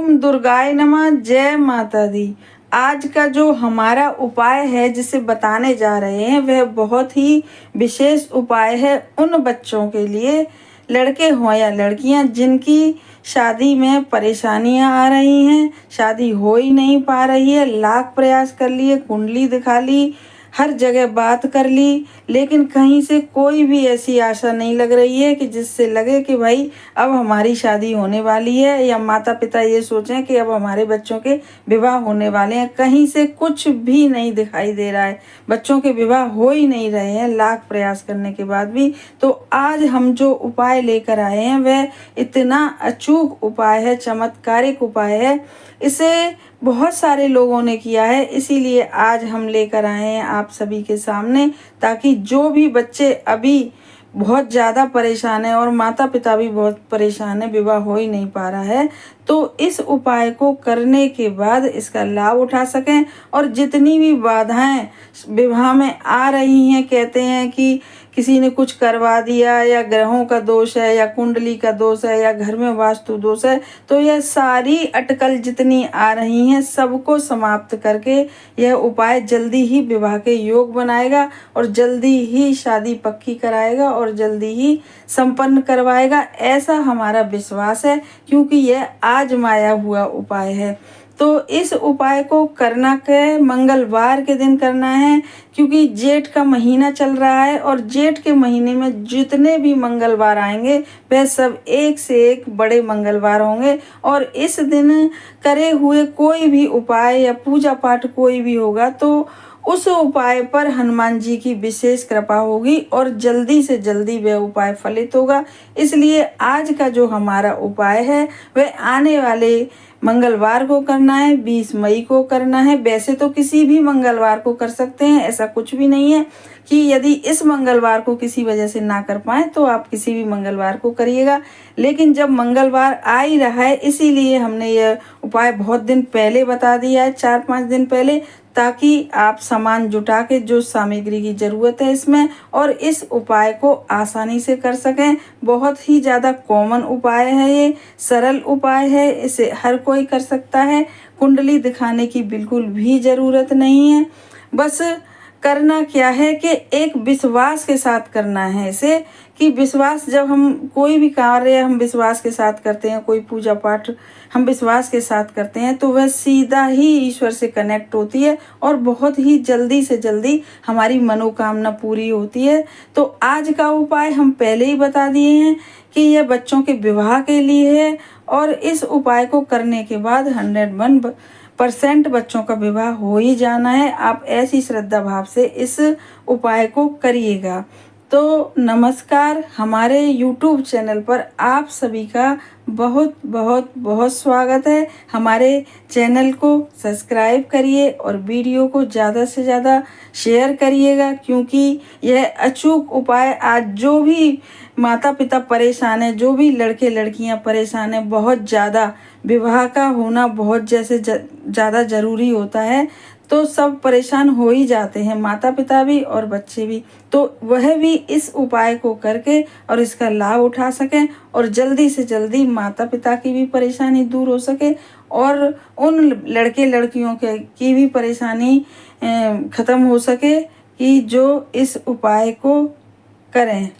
ओम दुर्गाय नमः। जय माता दी। आज का जो हमारा उपाय है जिसे बताने जा रहे हैं वह बहुत ही विशेष उपाय है उन बच्चों के लिए, लड़के हों या लड़कियां, जिनकी शादी में परेशानियां आ रही हैं, शादी हो ही नहीं पा रही है, लाख प्रयास कर लिए, कुंडली दिखा ली, हर जगह बात कर ली, लेकिन कहीं से कोई भी ऐसी आशा नहीं लग रही है कि जिससे लगे कि भाई अब हमारी शादी होने वाली है, या माता पिता ये सोचें कि अब हमारे बच्चों के विवाह होने वाले हैं। कहीं से कुछ भी नहीं दिखाई दे रहा है, बच्चों के विवाह हो ही नहीं रहे हैं लाख प्रयास करने के बाद भी। तो आज हम जो उपाय लेकर आए हैं वह इतना अचूक उपाय है, चमत्कारिक उपाय है। इसे बहुत सारे लोगों ने किया है, इसीलिए आज हम लेकर आए हैं आप सभी के सामने, ताकि जो भी बच्चे अभी बहुत ज़्यादा परेशान हैं और माता पिता भी बहुत परेशान हैं, विवाह हो ही नहीं पा रहा है, तो इस उपाय को करने के बाद इसका लाभ उठा सकें। और जितनी भी बाधाएं विवाह में आ रही हैं, कहते हैं कि किसी ने कुछ करवा दिया, या ग्रहों का दोष है, या कुंडली का दोष है, या घर में वास्तु दोष है, तो यह सारी अटकल जितनी आ रही हैं सबको समाप्त करके यह उपाय जल्दी ही विवाह के योग बनाएगा और जल्दी ही शादी पक्की कराएगा और जल्दी ही संपन्न करवाएगा। ऐसा हमारा विश्वास है, क्योंकि यह आजमाया हुआ उपाय है। तो इस उपाय को करना के मंगलवार के दिन करना है, क्योंकि जेठ का महीना चल रहा है और जेठ के महीने में जितने भी मंगलवार आएंगे वह सब एक से एक बड़े मंगलवार होंगे। और इस दिन करे हुए कोई भी उपाय या पूजा पाठ कोई भी होगा तो उस उपाय पर हनुमान जी की विशेष कृपा होगी और जल्दी से जल्दी वह उपाय फलित होगा। इसलिए आज का जो हमारा उपाय है वह आने वाले मंगलवार को करना है, 20 मई को करना है। वैसे तो किसी भी मंगलवार को कर सकते हैं, ऐसा कुछ भी नहीं है कि यदि इस मंगलवार को किसी वजह से ना कर पाए तो आप किसी भी मंगलवार को करिएगा। लेकिन जब मंगलवार आ ही रहा है, इसीलिए हमने यह उपाय बहुत दिन पहले बता दिया है, 4-5 दिन पहले, ताकि आप सामान जुटा के जो सामग्री की ज़रूरत है इसमें, और इस उपाय को आसानी से कर सकें। बहुत ही ज़्यादा कॉमन उपाय है, ये सरल उपाय है, इसे हर कोई कर सकता है। कुंडली दिखाने की बिल्कुल भी ज़रूरत नहीं है। बस करना क्या है कि एक विश्वास के साथ करना है इसे, कि विश्वास, जब हम कोई भी कार्य हम विश्वास के साथ करते हैं, कोई पूजा पाठ हम विश्वास के साथ करते हैं, तो वह सीधा ही ईश्वर से कनेक्ट होती है और बहुत ही जल्दी से जल्दी हमारी मनोकामना पूरी होती है। तो आज का उपाय हम पहले ही बता दिए हैं कि यह बच्चों के विवाह के लिए है, और इस उपाय को करने के बाद 101% बच्चों का विवाह हो ही जाना है। आप ऐसी श्रद्धा भाव से इस उपाय को करिएगा। तो नमस्कार, हमारे YouTube चैनल पर आप सभी का बहुत बहुत बहुत स्वागत है। हमारे चैनल को सब्सक्राइब करिए और वीडियो को ज़्यादा से ज़्यादा शेयर करिएगा, क्योंकि यह अचूक उपाय आज जो भी माता पिता परेशान हैं, जो भी लड़के लड़कियां परेशान हैं, बहुत ज़्यादा विवाह का होना बहुत ज़्यादा ज़रूरी होता है, तो सब परेशान हो ही जाते हैं, माता पिता भी और बच्चे भी। तो वह भी इस उपाय को करके और इसका लाभ उठा सकें और जल्दी से जल्दी माता पिता की भी परेशानी दूर हो सके और उन लड़के लड़कियों के की भी परेशानी ख़त्म हो सके कि जो इस उपाय को करें।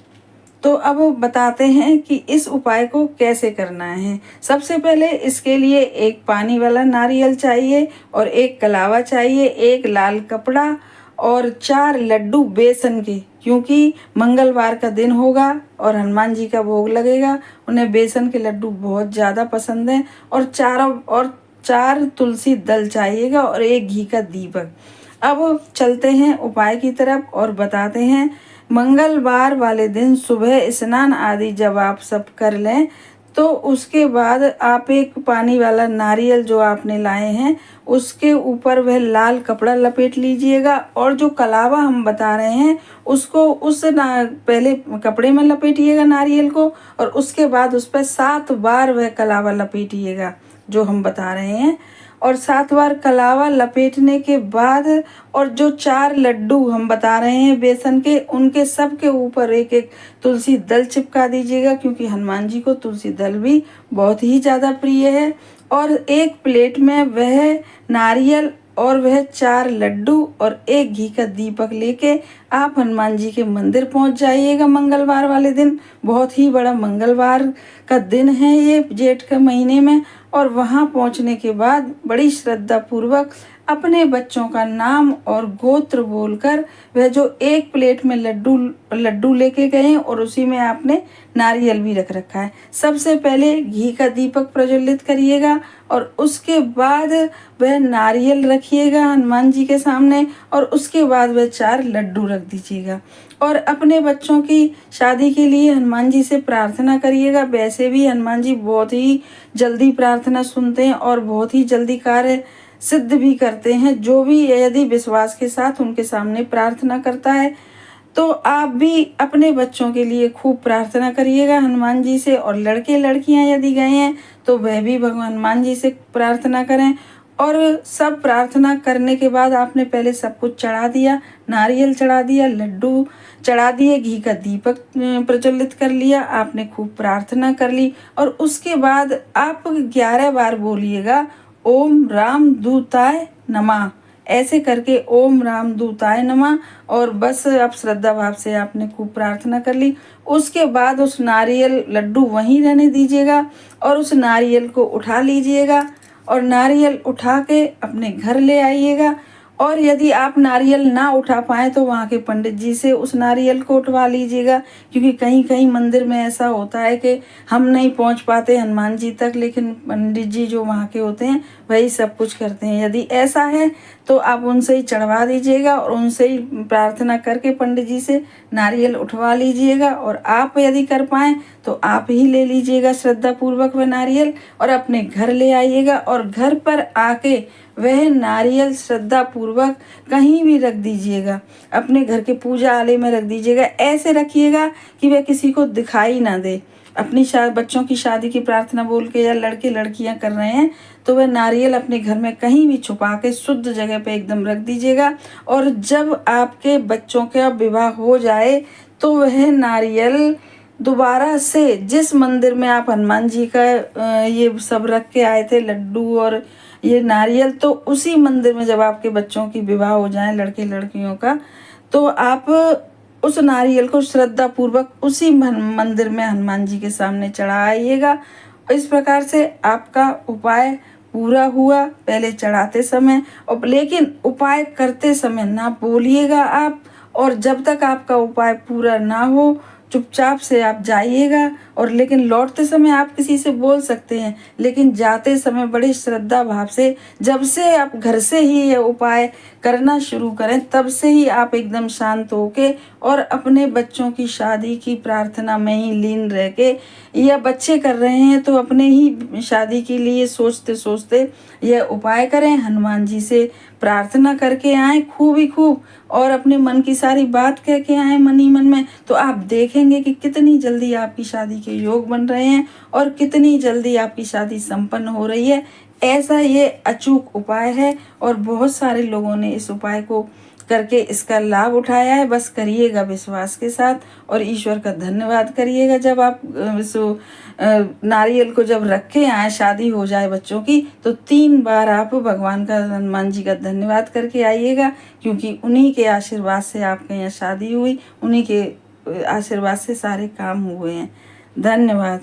तो अब बताते हैं कि इस उपाय को कैसे करना है। सबसे पहले इसके लिए एक पानी वाला नारियल चाहिए और एक कलावा चाहिए, एक लाल कपड़ा और 4 लड्डू बेसन के, क्योंकि मंगलवार का दिन होगा और हनुमान जी का भोग लगेगा, उन्हें बेसन के लड्डू बहुत ज़्यादा पसंद हैं। और 4 तुलसी दल चाहिएगा और एक घी का दीपक। अब चलते हैं उपाय की तरफ और बताते हैं। मंगलवार वाले दिन सुबह स्नान आदि जब आप सब कर लें, तो उसके बाद आप एक पानी वाला नारियल जो आपने लाए हैं उसके ऊपर वह लाल कपड़ा लपेट लीजिएगा, और जो कलावा हम बता रहे हैं उसको पहले कपड़े में लपेटिएगा नारियल को, और उसके बाद उस पर 7 बार वह कलावा लपेटिएगा जो हम बता रहे हैं। और 7 बार कलावा लपेटने के बाद और जो 4 लड्डू हम बता रहे हैं बेसन के, उनके सब के ऊपर एक एक तुलसी दल चिपका दीजिएगा, क्योंकि हनुमान जी को तुलसी दल भी बहुत ही ज़्यादा प्रिय है। और एक प्लेट में वह नारियल और वह 4 लड्डू और 1 घी का दीपक लेके आप हनुमान जी के मंदिर पहुंच जाइएगा मंगलवार वाले दिन। बहुत ही बड़ा मंगलवार का दिन है ये जेठ के महीने में। और वहां पहुंचने के बाद बड़ी श्रद्धा पूर्वक अपने बच्चों का नाम और गोत्र बोलकर वह जो एक प्लेट में लड्डू लेके गए हैं और उसी में आपने नारियल भी रख रखा है, सबसे पहले घी का दीपक प्रज्वलित करिएगा और उसके बाद वह नारियल रखिएगा हनुमान जी के सामने और उसके बाद वह 4 लड्डू रख दीजिएगा और अपने बच्चों की शादी के लिए हनुमान जी से प्रार्थना करिएगा। वैसे भी हनुमान जी बहुत ही जल्दी प्रार्थना सुनते हैं और बहुत ही जल्दी कार्य सिद्ध भी करते हैं। जो भी यदि विश्वास के साथ उनके सामने प्रार्थना करता है तो आप भी अपने बच्चों के लिए खूब प्रार्थना करिएगा हनुमान जी से। और लड़के लड़कियां यदि गए हैं तो वह भी भगवान हनुमान जी से प्रार्थना करें। और सब प्रार्थना करने के बाद आपने पहले सब कुछ चढ़ा दिया, नारियल चढ़ा दिया, लड्डू चढ़ा दिए, घी का दीपक प्रज्वलित कर लिया, आपने खूब प्रार्थना कर ली और उसके बाद आप 11 बार बोलिएगा ओम राम दूताय नमः। ऐसे करके ओम राम दूताय नमः। और बस अब श्रद्धा भाव से आपने खूब प्रार्थना कर ली। उसके बाद उस नारियल लड्डू वहीं रहने दीजिएगा और उस नारियल को उठा लीजिएगा और नारियल उठा के अपने घर ले आइएगा। और यदि आप नारियल ना उठा पाए तो वहाँ के पंडित जी से उस नारियल को उठवा लीजिएगा, क्योंकि कहीं कहीं मंदिर में ऐसा होता है कि हम नहीं पहुँच पाते हनुमान जी तक, लेकिन पंडित जी जो वहाँ के होते हैं वही सब कुछ करते हैं। यदि ऐसा है तो आप उनसे ही चढ़वा दीजिएगा और उनसे ही प्रार्थना करके पंडित जी से नारियल उठवा लीजिएगा। और आप यदि कर पाएँ तो आप ही ले लीजिएगा श्रद्धा पूर्वक वह नारियल और अपने घर ले आइएगा और घर पर आके वह नारियल श्रद्धा पूर्वक कहीं भी रख दीजिएगा, अपने घर के पूजा आले में रख दीजिएगा। ऐसे रखिएगा कि वह किसी को दिखाई ना दे। अपनी बच्चों की शादी की प्रार्थना बोल के या लड़के लड़कियां कर रहे हैं तो वह नारियल अपने घर में कहीं भी छुपा के शुद्ध जगह पे एकदम रख दीजिएगा। और जब आपके बच्चों का विवाह हो जाए तो वह नारियल दोबारा से जिस मंदिर में आप हनुमान जी का ये सब रख के आए थे लड्डू और ये नारियल, तो उसी मंदिर में जब आपके बच्चों की विवाह हो जाए लड़के लड़कियों का, तो आप उस नारियल को श्रद्धा पूर्वक उसी मंदिर में हनुमान जी के सामने चढ़ाइएगा। इस प्रकार से आपका उपाय पूरा हुआ पहले चढ़ाते समय। और लेकिन उपाय करते समय ना बोलिएगा आप, और जब तक आपका उपाय पूरा ना हो चुपचाप से आप जाइएगा। और लेकिन लौटते समय आप किसी से बोल सकते हैं, लेकिन जाते समय बड़े श्रद्धा भाव से, जब से आप घर से ही ये उपाय करना शुरू करें तब से ही आप एकदम शांत होके और अपने बच्चों की शादी की प्रार्थना में ही लीन रह के, या बच्चे कर रहे हैं तो अपने ही शादी के लिए सोचते सोचते यह उपाय करें, हनुमान जी से प्रार्थना करके आएँ खूब ही खूब और अपने मन की सारी बात कह के आएँ मन ही मन में। तो आप देखेंगे कि कितनी जल्दी आपकी शादी के योग बन रहे हैं और कितनी जल्दी आपकी शादी संपन्न हो रही है। ऐसा ये अचूक उपाय है और बहुत सारे लोगों ने इस उपाय को करके इसका लाभ उठाया है। बस करिएगा विश्वास के साथ और ईश्वर का धन्यवाद करिएगा। जब आप नारियल को जब रखे आए, शादी हो जाए बच्चों की, तो 3 बार आप भगवान का, हनुमान जी का धन्यवाद करके आइएगा, क्योंकि उन्हीं के आशीर्वाद से आपके यहाँ शादी हुई, उन्हीं के आशीर्वाद से सारे काम हुए हैं। धन्यवाद।